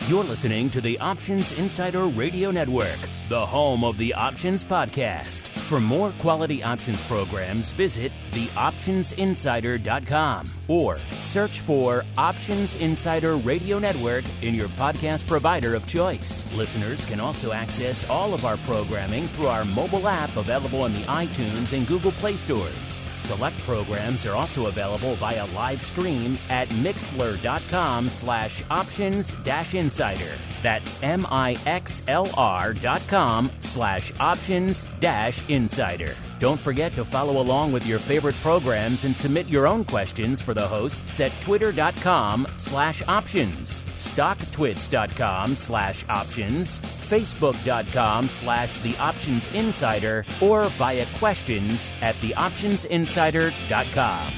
You're listening to the Options Insider Radio Network, the home of the Options Podcast. For more quality options programs, visit theoptionsinsider.com or search for Options Insider Radio Network in your podcast provider of choice. Listeners can also access all of our programming through our mobile app available in the iTunes and Google Play stores. Select programs are also available via live stream at mixlr.com/options-insider. That's mixlr.com/options-insider. Don't forget to follow along with your favorite programs and submit your own questions for the hosts at twitter.com/options, stocktwits.com/options, facebook.com/theoptionsinsider, or via questions at theoptionsinsider.com.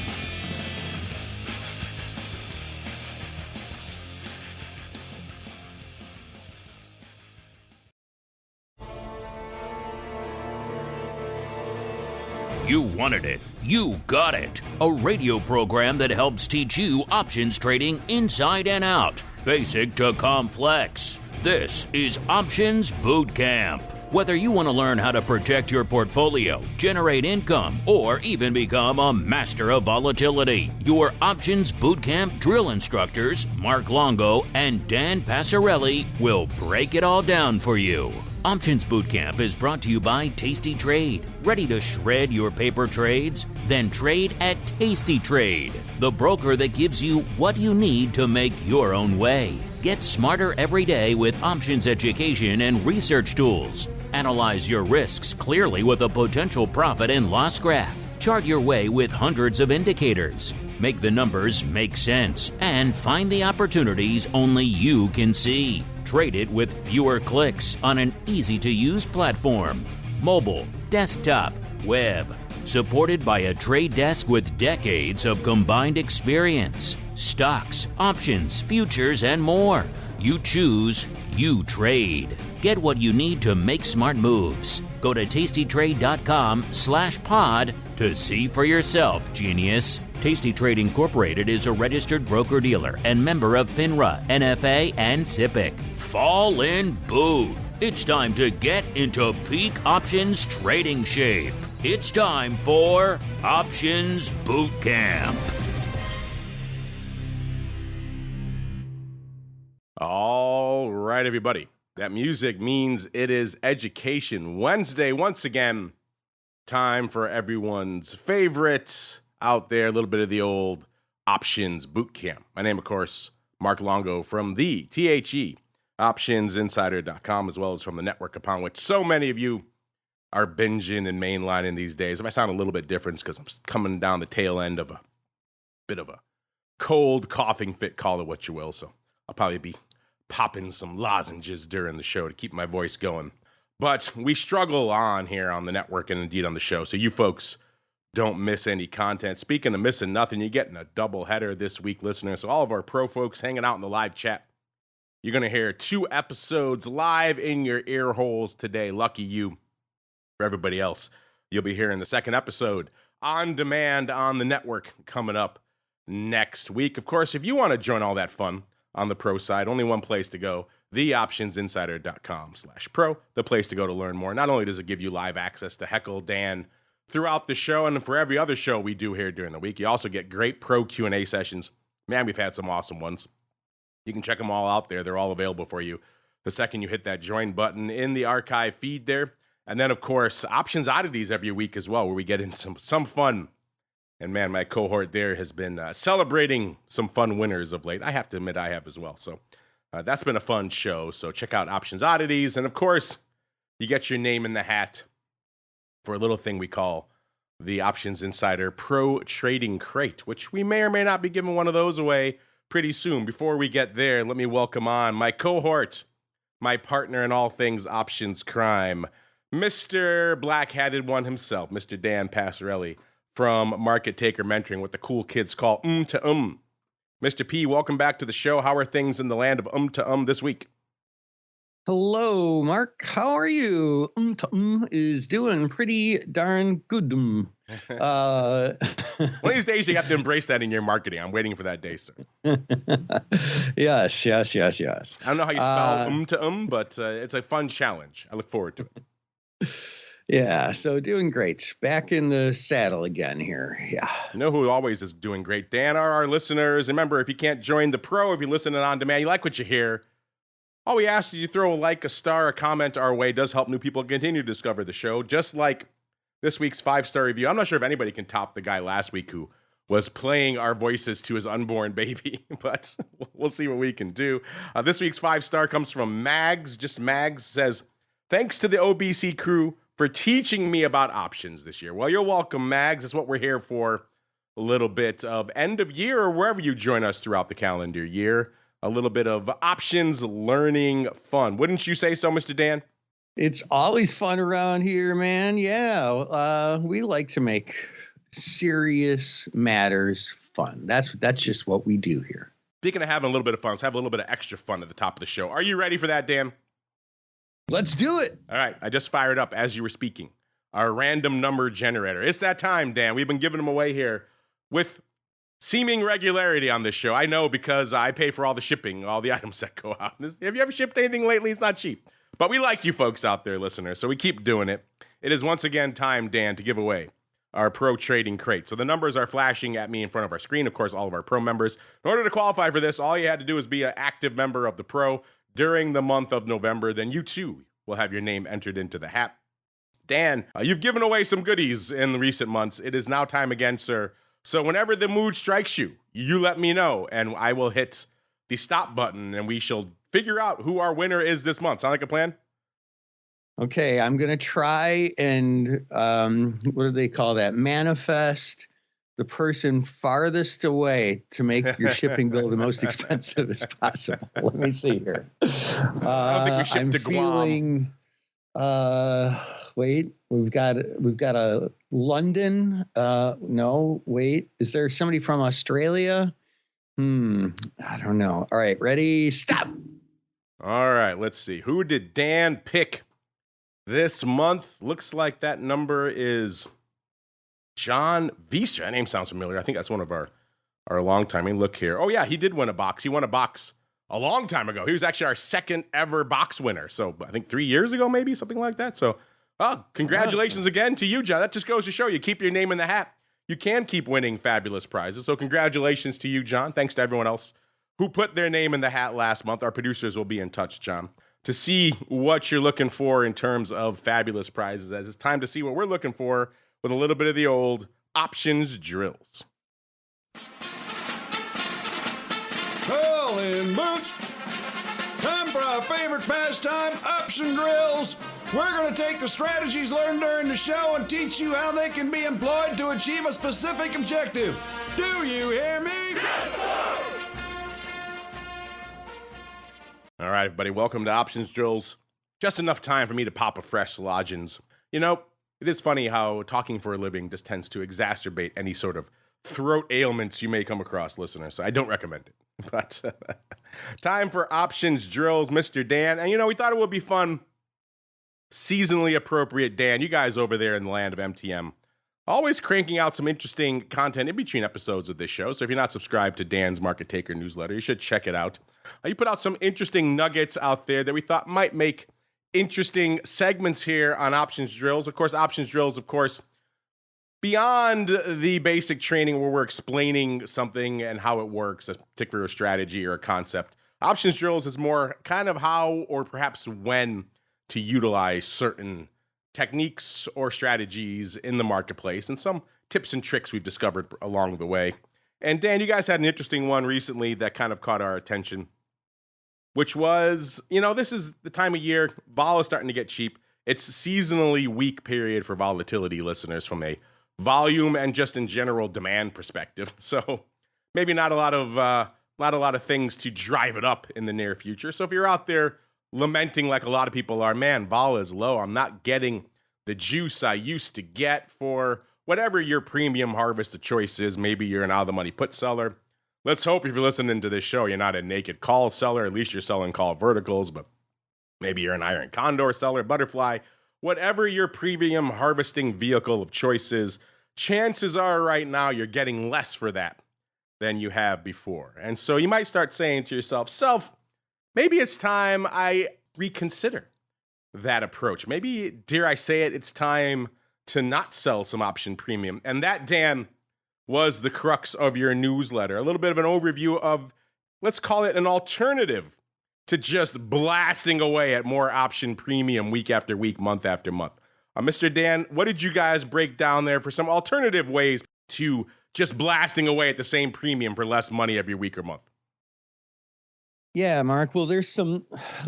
You wanted it. You got it. A radio program that helps teach you options trading inside and out, basic to complex. This is Options Boot Camp. Whether you want to learn how to protect your portfolio, generate income, or even become a master of volatility, your Options Boot Camp drill instructors, Mark Longo and Dan Passarelli, will break it all down for you. Options Bootcamp is brought to you by Tasty Trade. Ready to shred your paper trades? Then trade at Tasty Trade, the broker that gives you what you need to make your own way. Get smarter every day with options education and research tools. Analyze your risks clearly with a potential profit and loss graph. Chart your way with hundreds of indicators. Make the numbers make sense and find the opportunities only you can see. Trade it with fewer clicks on an easy-to-use platform. Mobile, desktop, web. Supported by a trade desk with decades of combined experience. Stocks, options, futures, and more. You choose, you trade. Get what you need to make smart moves. Go to tastytrade.com/pod to see for yourself, genius. Tasty Trade Incorporated is a registered broker-dealer and member of FINRA, NFA, and SIPC. Fall in boot. It's time to get into peak options trading shape. It's time for Options Boot Camp. All right, everybody. That music means it is Education Wednesday. Once again, time for everyone's favorites out there, a little bit of the old Options Boot Camp. My name, of course, Mark Longo from the THE, optionsinsider.com, as well as from the network upon which so many of you are binging and mainlining these days. If I sound a little bit different, it's because I'm coming down the tail end of a bit of a cold coughing fit, call it what you will. So I'll probably be popping some lozenges during the show to keep my voice going. But we struggle on here on the network and indeed on the show, so you folks don't miss any content. Speaking of missing nothing, you're getting a double header this week, listeners. So all of our pro folks hanging out in the live chat, you're going to hear 2 episodes live in your ear holes today. Lucky you. For everybody else, you'll be hearing the second episode on demand on the network coming up next week. Of course, if you want to join all that fun on the pro side, only one place to go, theoptionsinsider.com/pro, the place to go to learn more. Not only does it give you live access to Heckle, Dan, throughout the show and for every other show we do here during the week, you also get great pro Q&A sessions. Man, we've had some awesome ones. You can check them all out there. They're all available for you the second you hit that join button in the archive feed there. And then, of course, Options Oddities every week as well, where we get into some fun. And man, my cohort there has been celebrating some fun winners of late. I have to admit I have as well. So that's been a fun show. So check out Options Oddities. And of course, you get your name in the hat for a little thing we call the Options Insider Pro Trading Crate, which we may or may not be giving one of those away pretty soon. Before we get there, let me welcome on my cohort, my partner in all things options crime, Mr. Black-Hatted One himself, Mr. Dan Passarelli from Market Taker Mentoring, what the cool kids call to Mr. P, welcome back to the show. How are things in the land of to this week? Hello, Mark. How are you? Is doing pretty darn good. One of these days, you have to embrace that in your marketing. I'm waiting for that day, sir. Yes. I don't know how you spell but it's a fun challenge. I look forward to it. Yeah, so doing great. Back in the saddle again here. Yeah. You know who always is doing great? Dan, are our listeners. Remember, if you can't join the pro, if you're listening on demand, you like what you hear, all we ask is you throw a like, a star, a comment our way. It does help new people continue to discover the show. Just like this week's 5-star review. I'm not sure if anybody can top the guy last week who was playing our voices to his unborn baby, but we'll see what we can do. This week's 5-star comes from Mags. Just Mags says, thanks to the OBC crew for teaching me about options this year. Well, you're welcome, Mags. That's what we're here for. A little bit of end of year or wherever you join us throughout the calendar year. A little bit of options learning fun. Wouldn't you say so, Mr. Dan? It's always fun around here, man. Yeah, we like to make serious matters fun. That's just what we do here. Speaking of having a little bit of fun, let's have a little bit of extra fun at the top of the show. Are you ready for that, Dan? Let's do it. All right, I just fired up as you were speaking. Our random number generator. It's that time, Dan. We've been giving them away here with seeming regularity on this show. I know because I pay for all the shipping, all the items that go out. Have you ever shipped anything lately? It's not cheap. But we like you folks out there, listeners, so we keep doing it. It is once again time, Dan, to give away our Pro Trading Crate. So the numbers are flashing at me in front of our screen. Of course, all of our Pro members. In order to qualify for this, all you had to do is be an active member of the Pro during the month of November. Then you, too, will have your name entered into the hat. Dan, you've given away some goodies in the recent months. It is now time again, sir. So whenever the mood strikes you, you let me know, and I will hit the stop button, and we shall figure out who our winner is this month. Sound like a plan? Okay, I'm going to try and, what do they call that? Manifest the person farthest away to make your shipping bill the most expensive as possible. Let me see here. I don't think we shipped to Guam. Wait, we've got a London. No, wait, is there somebody from Australia? I don't know. All right, ready, stop. All right, let's see. Who did Dan pick this month? Looks like that number is John Vieser. That name sounds familiar. I think that's one of our long-time. I mean, look here. Oh, yeah, he did win a box. He won a box a long time ago. He was actually our second ever box winner. So I think 3 years ago, maybe, something like that. So, congratulations again to you, John. That just goes to show you keep your name in the hat. You can keep winning fabulous prizes. So congratulations to you, John. Thanks to everyone else who put their name in the hat last month. Our producers will be in touch, John, to see what you're looking for in terms of fabulous prizes, as it's time to see what we're looking for with a little bit of the old options drills. Colin Bunch, time for our favorite pastime, option drills. We're going to take the strategies learned during the show and teach you how they can be employed to achieve a specific objective. Do you hear me? Yes, sir! All right, everybody, welcome to Options Drills. Just enough time for me to pop a fresh lodgings. You know, it is funny how talking for a living just tends to exacerbate any sort of throat ailments you may come across, listeners, so I don't recommend it. But time for Options Drills, Mr. Dan. And, you know, we thought it would be fun, seasonally appropriate, Dan. You guys over there in the land of MTM, always cranking out some interesting content in between episodes of this show. So if you're not subscribed to Dan's Market Taker newsletter, you should check it out. You put out some interesting nuggets out there that we thought might make interesting segments here on Options Drills. Of course, Options Drills, beyond the basic training where we're explaining something and how it works, a particular strategy or a concept. Options Drills is more kind of how or perhaps when to utilize certain techniques or strategies in the marketplace and some tips and tricks we've discovered along the way. And Dan, you guys had an interesting one recently that kind of caught our attention, which was, you know, this is the time of year, vol is starting to get cheap. It's a seasonally weak period for volatility, listeners, from a volume and just in general demand perspective. So maybe not a lot of things to drive it up in the near future. So if you're out there lamenting like a lot of people are, man, vol is low, I'm not getting the juice I used to get for whatever your premium harvest of choice is. Maybe you're an out-of-the-money put seller. Let's hope if you're listening to this show, you're not a naked call seller. At least you're selling call verticals. But Maybe you're an iron condor seller, butterfly, whatever your premium harvesting vehicle of choice is, chances are right now you're getting less for that than you have before. And so you might start saying to yourself, maybe it's time I reconsider that approach. Maybe, dare I say it, it's time to not sell some option premium. And that, Dan, was the crux of your newsletter. A little bit of an overview of, let's call it an alternative to just blasting away at more option premium week after week, month after month. Mr. Dan, what did you guys break down there for some alternative ways to just blasting away at the same premium for less money every week or month? Yeah, Mark. Well, there's some.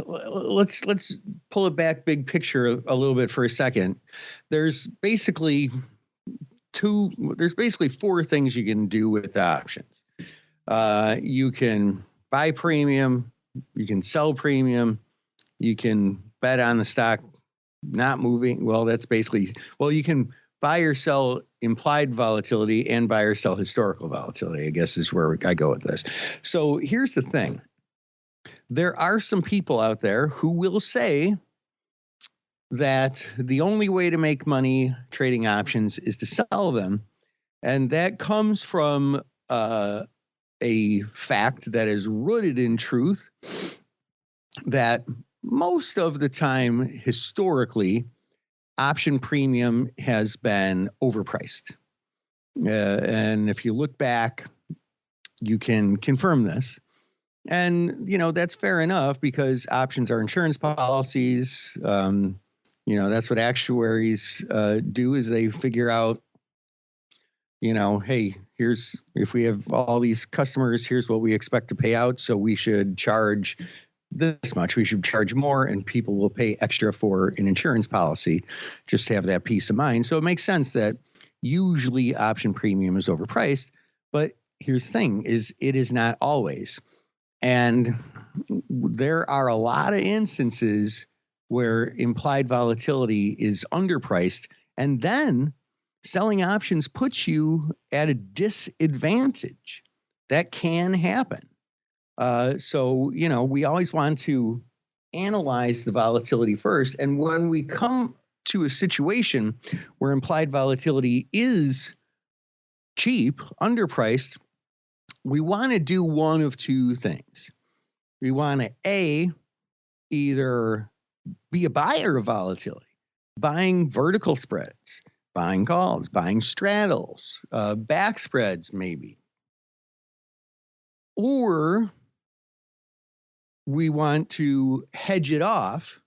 Let's pull it back, big picture, a little bit for a second. There's basically four things you can do with the options. You can buy premium. You can sell premium. You can bet on the stock not moving. Well, you can buy or sell implied volatility and buy or sell historical volatility, I guess is where I go with this. So here's the thing. There are some people out there who will say that the only way to make money trading options is to sell them. And that comes from a fact that is rooted in truth, that most of the time, historically, option premium has been overpriced. And if you look back, you can confirm this. And, that's fair enough because options are insurance policies. That's what actuaries do is they figure out, hey, if we have all these customers, here's what we expect to pay out. So we should charge this much. We should charge more, and people will pay extra for an insurance policy just to have that peace of mind. So it makes sense that usually option premium is overpriced. But here's the thing: it is not always. And there are a lot of instances where implied volatility is underpriced, and then selling options puts you at a disadvantage. That can happen. So, we always want to analyze the volatility first. And when we come to a situation where implied volatility is cheap, underpriced, we want to do one of two things. We want to, either be a buyer of volatility, buying vertical spreads, buying calls, buying straddles, back spreads maybe. Or we want to hedge it off.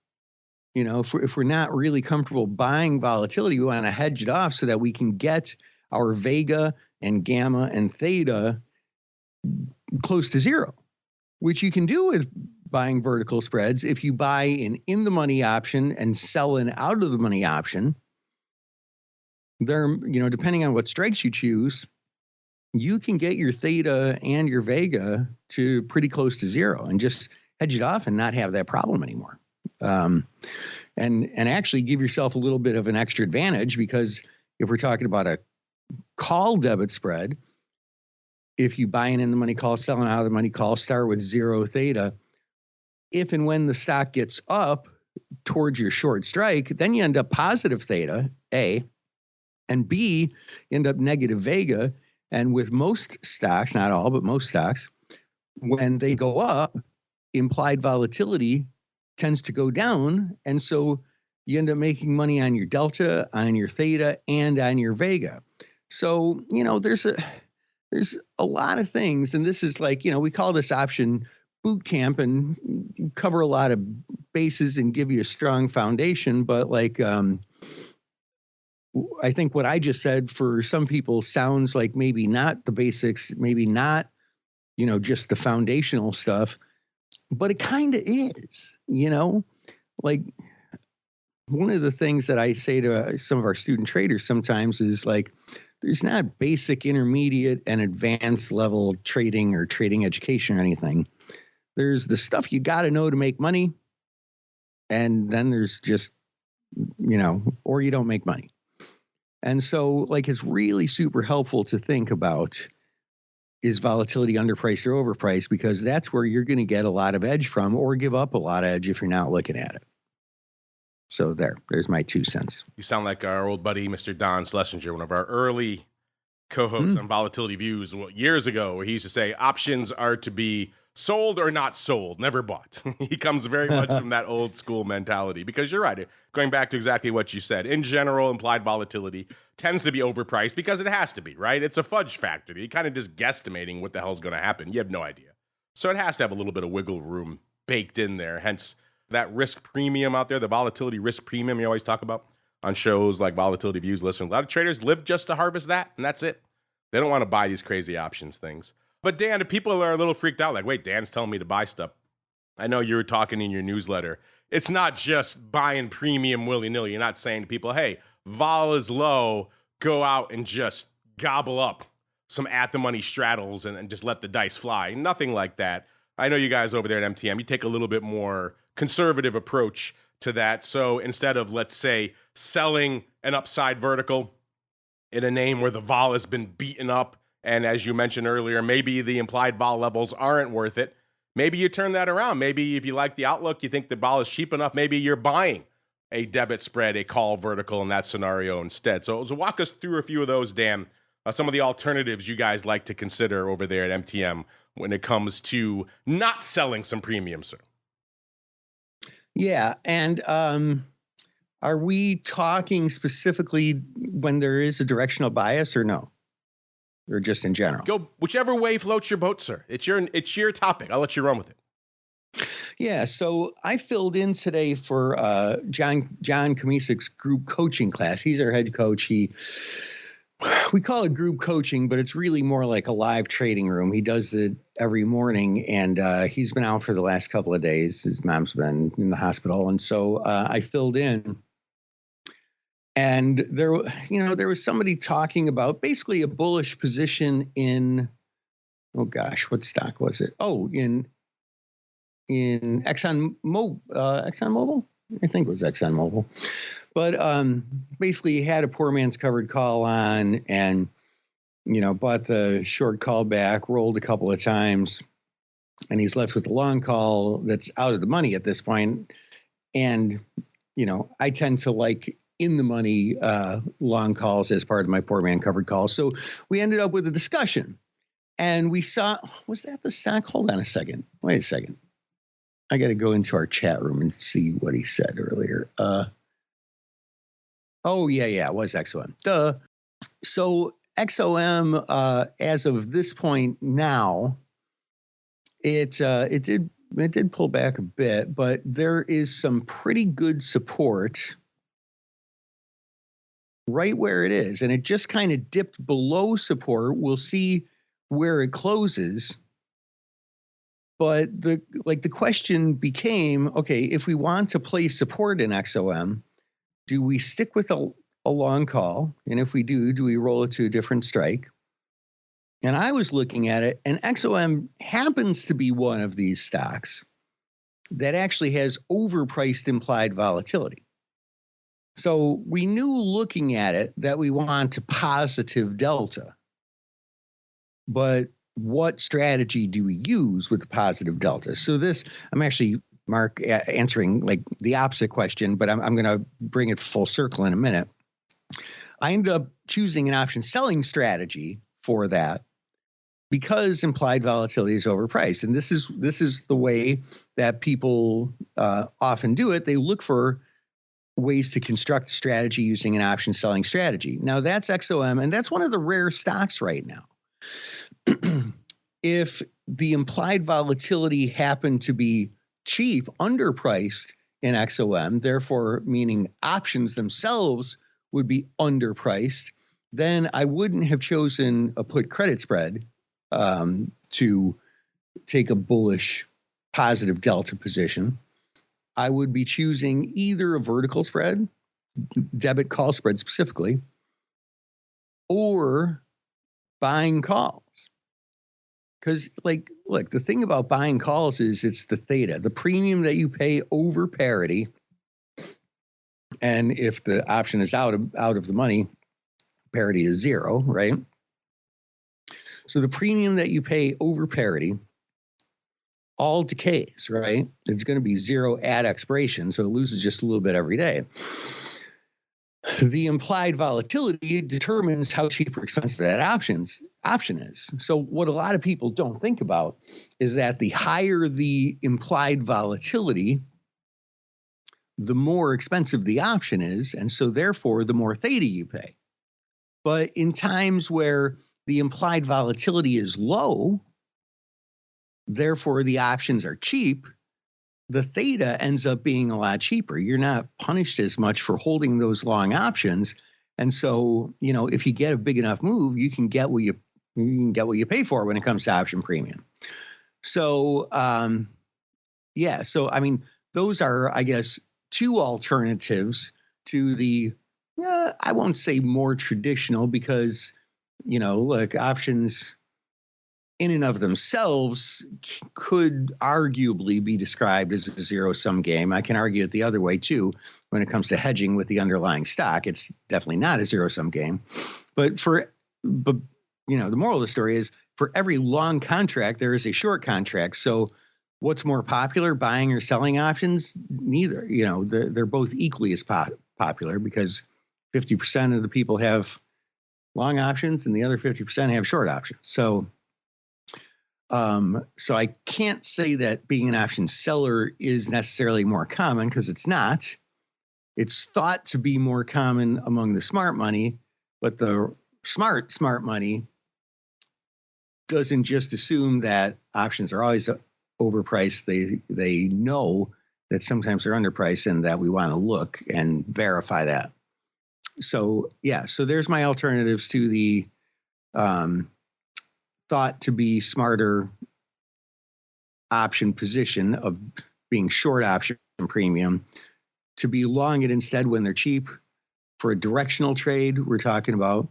If we're not really comfortable buying volatility, we want to hedge it off so that we can get our vega and gamma and theta close to zero, which you can do with buying vertical spreads. If you buy an in-the-money option and sell an out-of-the-money option, there, depending on what strikes you choose, you can get your theta and your vega to pretty close to zero and just hedge it off and not have that problem anymore. And actually give yourself a little bit of an extra advantage, because if we're talking about a call debit spread, if you buy an in-the-money call, sell an out-of-the-money call, start with zero theta. If and when the stock gets up towards your short strike, then you end up positive theta, A, and B, you end up negative vega. And with most stocks, not all, but most stocks, when they go up, implied volatility tends to go down. And so you end up making money on your delta, on your theta, and on your vega. So, there's a lot of things. And this is like, we call this option boot camp and cover a lot of bases and give you a strong foundation. But I think what I just said for some people sounds like maybe not the basics, maybe not, just the foundational stuff, but it kind of is, like one of the things that I say to some of our student traders sometimes is like, there's not basic, intermediate, and advanced level trading or trading education or anything. There's the stuff you got to know to make money. And then there's just, or you don't make money. And so it's really super helpful to think about is volatility underpriced or overpriced? Because that's where you're going to get a lot of edge from, or give up a lot of edge if you're not looking at it. So there's my 2 cents. You sound like our old buddy, Mr. Don Schlesinger, one of our early co-hosts on Volatility Views years ago, where he used to say options are to be sold or not sold, never bought. He comes very much from that old school mentality, because you're right. Going back to exactly what you said, in general, implied volatility tends to be overpriced because it has to be, right? It's a fudge factor. You're kind of just guesstimating what the hell's going to happen. You have no idea. So it has to have a little bit of wiggle room baked in there, hence that risk premium out there, the volatility risk premium you always talk about on shows like Volatility Views. Listen, a lot of traders live just to harvest that, and that's it. They don't want to buy these crazy options things. But Dan, if people are a little freaked out, like, wait, Dan's telling me to buy stuff. I know you were talking in your newsletter. It's not just buying premium willy-nilly. You're not saying to people, hey, vol is low, go out and just gobble up some at-the-money straddles and just let the dice fly. Nothing like that. I know you guys over there at MTM, you take a little bit more conservative approach to that. So instead of, let's say, selling an upside vertical in a name where the vol has been beaten up, and as you mentioned earlier, maybe the implied vol levels aren't worth it, maybe you turn that around. Maybe if you like the outlook, you think the vol is cheap enough, maybe you're buying a debit spread, a call vertical in that scenario instead. So walk us through a few of those, Dan, some of the alternatives you guys like to consider over there at MTM when it comes to not selling some premium, sir. Yeah, and are we talking specifically when there is a directional bias or no? Or just in general? Go whichever way floats your boat, sir. It's your topic. I'll let you run with it. Yeah, so I filled in today for John Kamisik's group coaching class. He's our head coach. We call it group coaching, but it's really more like a live trading room. He does it every morning, and he's been out for the last couple of days. His mom's been in the hospital, and so I filled in. And there was somebody talking about basically a bullish position in, oh gosh, what stock was it? Oh, in ExxonMobil. I think it was ExxonMobil. But basically he had a poor man's covered call on and, bought the short call back, rolled a couple of times, and he's left with the long call that's out of the money at this point. And, I tend to like in the money long calls as part of my poor man covered call. So we ended up with a discussion, and we saw, was that the stock? Hold on a second. Wait a second. I got to go into our chat room and see what he said earlier. Oh, yeah, it was XOM. Duh. So XOM, as of this point now, it did pull back a bit, but there is some pretty good support right where it is. And it just kind of dipped below support. We'll see where it closes. But the question became, okay, if we want to play support in XOM, do we stick with a long call? And if we do we roll it to a different strike? And I was looking at it, and XOM happens to be one of these stocks that actually has overpriced implied volatility. So we knew looking at it that we want a positive delta. But what strategy do we use with the positive delta? So this, I'm actually, Mark, answering like the opposite question, but I'm going to bring it full circle in a minute. I ended up choosing an option selling strategy for that because implied volatility is overpriced. And this is the way that people often do it. They look for ways to construct a strategy using an option selling strategy. Now that's XOM, and that's one of the rare stocks right now. If the implied volatility happened to be cheap, underpriced in XOM, therefore meaning options themselves would be underpriced, then I wouldn't have chosen a put credit spread to take a bullish positive delta position. I would be choosing either a vertical spread, debit call spread specifically, or buying calls. Because, look, the thing about buying calls is it's the theta, the premium that you pay over parity. And if the option is out of the money, parity is zero, right? So the premium that you pay over parity all decays, right? It's going to be zero at expiration, so it loses just a little bit every day. The implied volatility determines how cheap or expensive that option is. So what a lot of people don't think about is that the higher the implied volatility, the more expensive the option is, and so therefore the more theta you pay. But in times where the implied volatility is low, therefore the options are cheap, the theta ends up being a lot cheaper. You're not punished as much for holding those long options. And so, if you get a big enough move, you can get what you pay for when it comes to option premium. So, so I mean, those are, I guess, two alternatives to the, I won't say more traditional, because, look, options in and of themselves could arguably be described as a zero-sum game. I can argue it the other way too. When it comes to hedging with the underlying stock, it's definitely not a zero-sum game. But the moral of the story is, for every long contract, there is a short contract. So what's more popular, buying or selling options? Neither. They're both equally as popular, because 50% of the people have long options and the other 50% have short options. So I can't say that being an option seller is necessarily more common, because it's not. It's thought to be more common among the smart money, but the smart money doesn't just assume that options are always overpriced. They know that sometimes they're underpriced, and that we want to look and verify that. So there's my alternatives to the thought to be smarter option position of being short option premium, to be long it instead when they're cheap. For a directional trade, we're talking about,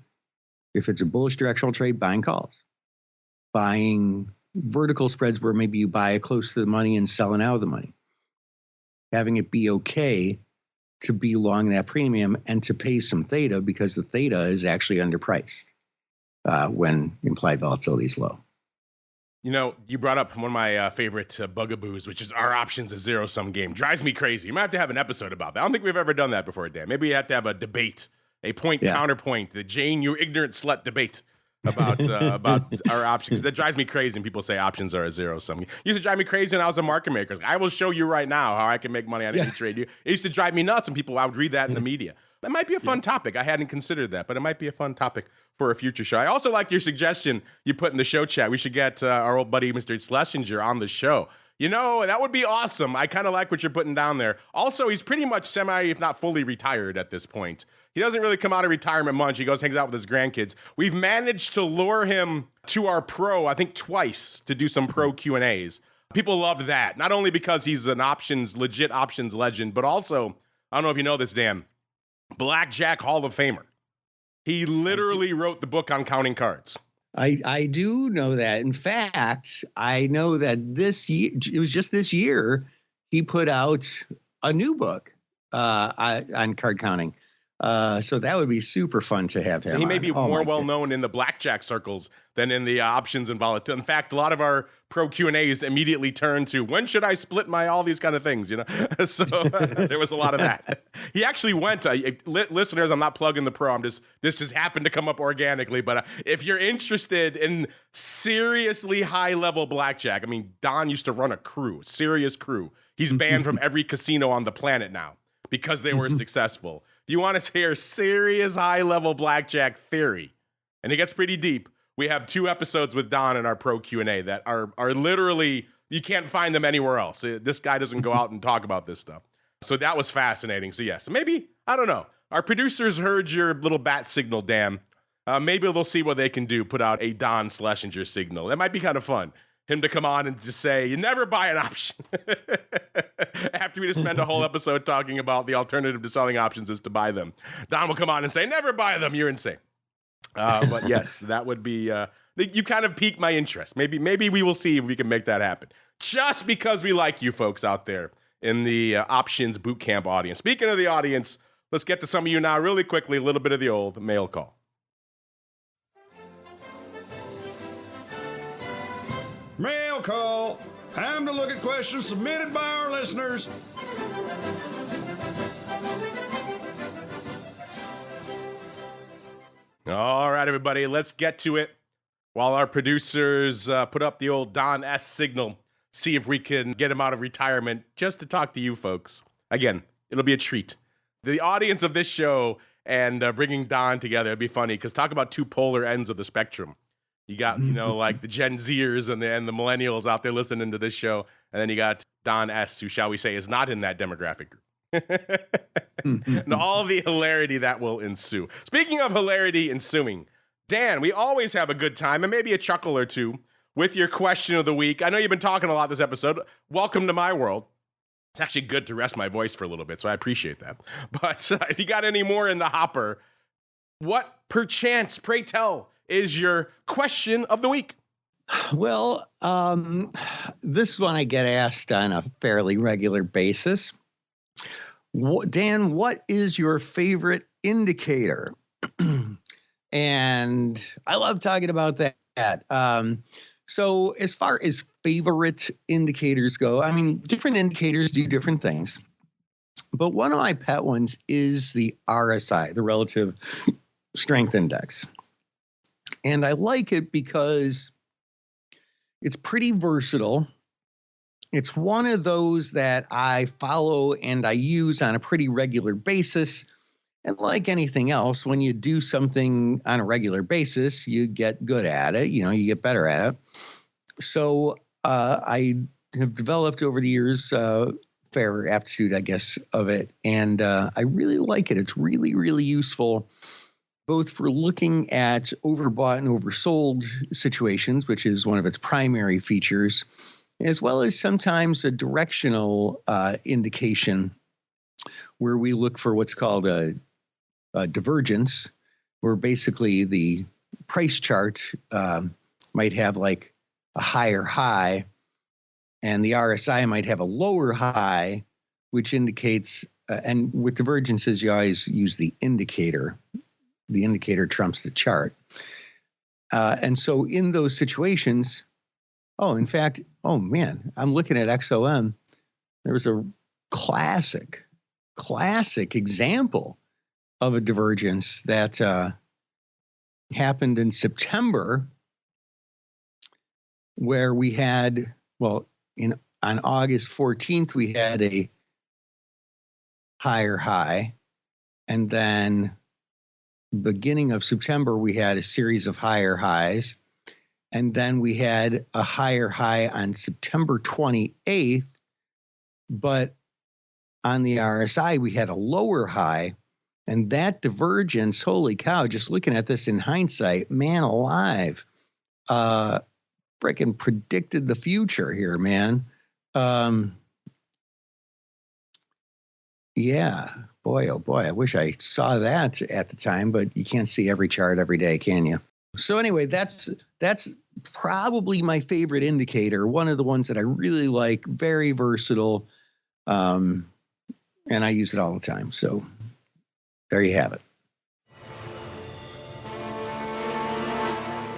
if it's a bullish directional trade, buying calls, buying vertical spreads where maybe you buy it close to the money and selling out of the money, having it be okay to be long that premium and to pay some theta, because the theta is actually underpriced when implied volatility is low. You brought up one of my favorite bugaboos, which is our options a zero-sum game. Drives me crazy. You might have to have an episode about that. I don't think we've ever done that before, Dan. Maybe we have to have a debate, a counterpoint, the Jane, you ignorant slut debate about our options. Because that drives me crazy when people say options are a zero-sum game. It used to drive me crazy when I was a market maker. I will show you right now how I can make money on any trade. It used to drive me nuts when I would read that in the media. That might be a fun topic. I hadn't considered that, but it might be a fun topic for a future show. I also like your suggestion you put in the show chat. We should get our old buddy, Mr. Schlesinger, on the show. That would be awesome. I kind of like what you're putting down there. Also, he's pretty much semi, if not fully retired at this point. He doesn't really come out of retirement much. He hangs out with his grandkids. We've managed to lure him to our pro, I think twice, to do some pro Q&As. People love that. Not only because he's an legit options legend, but also, I don't know if you know this, Dan, Blackjack Hall of Famer. He literally wrote the book on counting cards. I do know that. In fact, I know that it was just this year, he put out a new book on card counting. So that would be super fun to have him. So he may be more well known in the blackjack circles than in the options and volatility. In fact, a lot of our pro Q&As immediately turn to, when should I split all these kind of things, So there was a lot of that. He actually went, listeners, I'm not plugging the pro. This just happened to come up organically. But if you're interested in seriously high level blackjack, Don used to run a serious crew. He's banned from every casino on the planet now because they were successful. If you want to hear serious high-level blackjack theory, and it gets pretty deep, we have 2 episodes with Don in our pro Q&A that are literally, you can't find them anywhere else. This guy doesn't go out and talk about this stuff. So that was fascinating. So yes, maybe, I don't know. Our producers heard your little bat signal, Dan. Maybe they'll see what they can do, put out a Don Schlesinger signal. That might be kind of fun. Him to come on and just say, you never buy an option. After we just spend a whole episode talking about the alternative to selling options is to buy them. Don will come on and say, never buy them. You're insane. But yes, that would be, you kind of piqued my interest. Maybe we will see if we can make that happen. Just because we like you folks out there in the options bootcamp audience. Speaking of the audience, let's get to some of you now really quickly, a little bit of the old mail call. Time to look at questions submitted by our listeners. All right, everybody, let's get to it. While our producers put up the old Don S signal, see if we can get him out of retirement just to talk to you folks. Again, it'll be a treat. The audience of this show and bringing Don together, it'd be funny, because talk about two polar ends of the spectrum. You got, like the Gen Zers and the millennials out there listening to this show, and then you got Don S, who, shall we say, is not in that demographic group. And all the hilarity that will ensue. Speaking of hilarity ensuing, Dan, we always have a good time and maybe a chuckle or two with your question of the week. I know you've been talking a lot this episode. Welcome to my world. It's actually good to rest my voice for a little bit, so I appreciate that. But if you got any more in the hopper, what perchance, pray tell, is your question of the week? Well, this one I get asked on a fairly regular basis. Dan, what is your favorite indicator? And I love talking about that. So as far as favorite indicators go, I mean, different indicators do different things. But one of my pet ones is the RSI, the Relative Strength Index. And I like it because it's pretty versatile. It's one of those that I follow and I use on a pretty regular basis. And like anything else, when you do something on a regular basis, you get good at it, you get better at it. So I have developed over the years fair aptitude, I guess, of it. And I really like it. It's really, really useful, both for looking at overbought and oversold situations, which is one of its primary features, as well as sometimes a directional indication where we look for what's called a divergence, where basically the price chart might have like a higher high and the RSI might have a lower high, which indicates, and with divergences, you always use the indicator. The indicator trumps the chart. And so in those situations, in fact, I'm looking at XOM. There was a classic example of a divergence that happened in September, where we had, on August 14th, we had a higher high, and then beginning of September, we had a series of higher highs, and then we had a higher high on September 28th, but on the RSI, we had a lower high. And that divergence, holy cow, just looking at this in hindsight, man alive, freaking predicted the future here, man. Yeah, boy, oh boy, I wish I saw that at the time, but you can't see every chart every day, can you? So anyway, that's probably my favorite indicator, one of the ones that I really like, very versatile, and I use it all the time. So there you have it.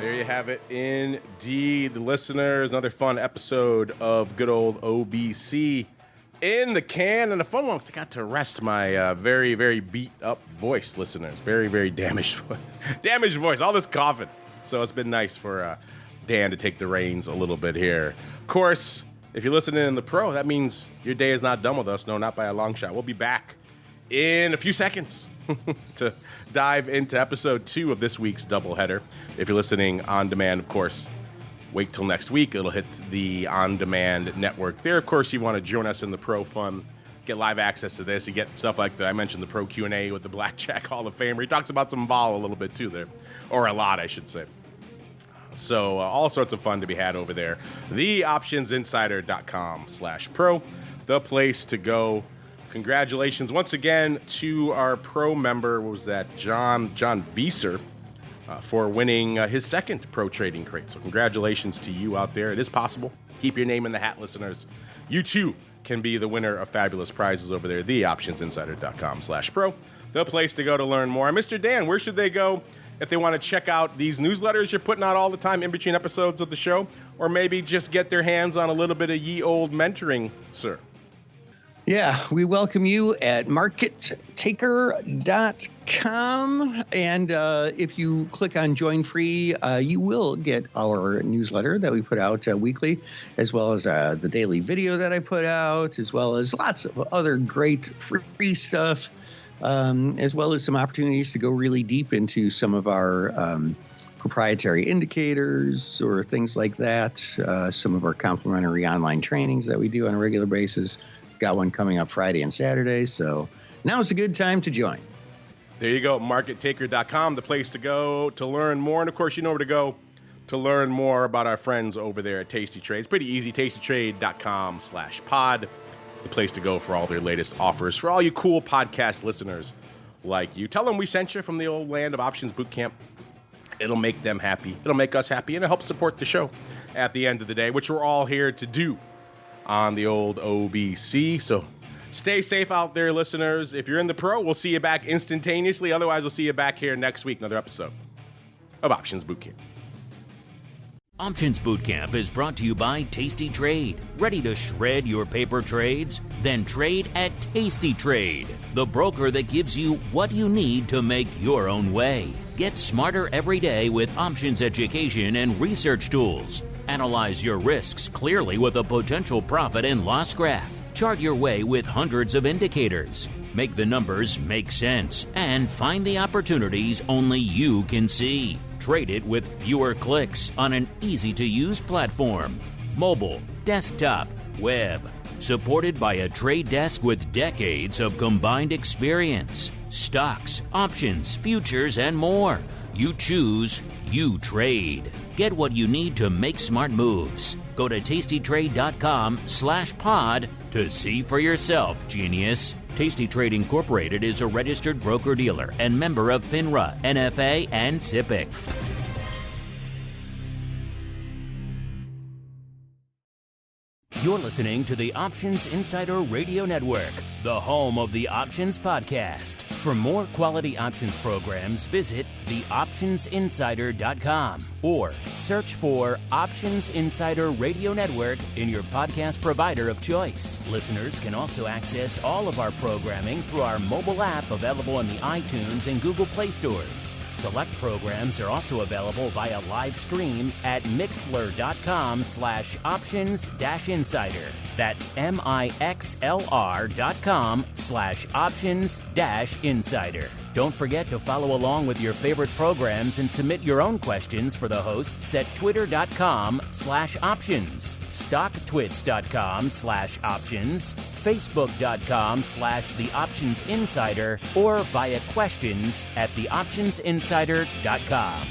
There you have it, indeed, listeners. Another fun episode of good old OBC in the can, and a fun one because I got to rest my very, very beat up voice, listeners. Very, very damaged voice. All this coughing. So it's been nice for Dan to take the reins a little bit here. Of course, if you're listening in the pro, that means your day is not done with us. No, not by a long shot. We'll be back in a few seconds to dive into episode 2 of this week's doubleheader. If you're listening on demand, of course, wait till next week. It'll hit the on-demand network there. Of course, you want to join us in the pro fun, get live access to this. You get stuff like I mentioned the pro Q&A with the Blackjack Hall of Famer. He talks about some vol a little bit too there, or a lot, I should say. So all sorts of fun to be had over there. TheOptionsInsider.com/pro, the place to go. Congratulations once again to our pro member, what was that, John Vieser, for winning his second pro trading crate. So congratulations to you out there. It is possible. Keep your name in the hat, listeners. You too can be the winner of fabulous prizes over there. TheOptionsInsider.com/pro, the place to go to learn more. And Mr. Dan, where should they go if they want to check out these newsletters you're putting out all the time in between episodes of the show, or maybe just get their hands on a little bit of ye old mentoring, sir? Yeah, we welcome you at markettaker.com. And if you click on Join Free, you will get our newsletter that we put out weekly, as well as the daily video that I put out, as well as lots of other great free stuff, as well as some opportunities to go really deep into some of our proprietary indicators or things like that, some of our complimentary online trainings that we do on a regular basis. Got one coming up Friday and Saturday, so now is a good time to join. There you go, markettaker.com, the place to go to learn more. And, of course, you know where to go to learn more about our friends over there at Tasty Trade. It's pretty easy, tastytrade.com/pod, the place to go for all their latest offers. For all you cool podcast listeners like you, tell them we sent you from the old land of Options Bootcamp. It'll make them happy. It'll make us happy, and it'll help support the show at the end of the day, which we're all here to do on the old OBC. So stay safe out there, listeners. If you're in the pro, we'll see you back instantaneously. Otherwise, we'll see you back here next week, another episode of Options Bootcamp. Options Bootcamp is brought to you by Tasty Trade. Ready to shred your paper trades? Then trade at Tasty Trade, the broker that gives you what you need to make your own way. Get smarter every day with options education and research tools. Analyze your risks clearly with a potential profit and loss graph. Chart your way with hundreds of indicators. Make the numbers make sense and find the opportunities only you can see. Trade it with fewer clicks on an easy-to-use platform. Mobile, desktop, web. Supported by a trade desk with decades of combined experience. Stocks, options, futures, and more. You choose, you trade. Get what you need to make smart moves. Go to tastytrade.com/pod to see for yourself, genius. Tasty Trade Incorporated is a registered broker-dealer and member of FINRA, NFA, and SIPC. You're listening to the Options Insider Radio Network, the home of the Options Podcast. For more quality options programs, visit theoptionsinsider.com or search for Options Insider Radio Network in your podcast provider of choice. Listeners can also access all of our programming through our mobile app available in the iTunes and Google Play stores. Select programs are also available via live stream at mixlr.com/options-insider. That's mixlr.com/options-insider. Don't forget to follow along with your favorite programs and submit your own questions for the hosts at twitter.com/options, stocktwits.com/options, facebook.com/theoptionsinsider, or via questions at theoptionsinsider.com.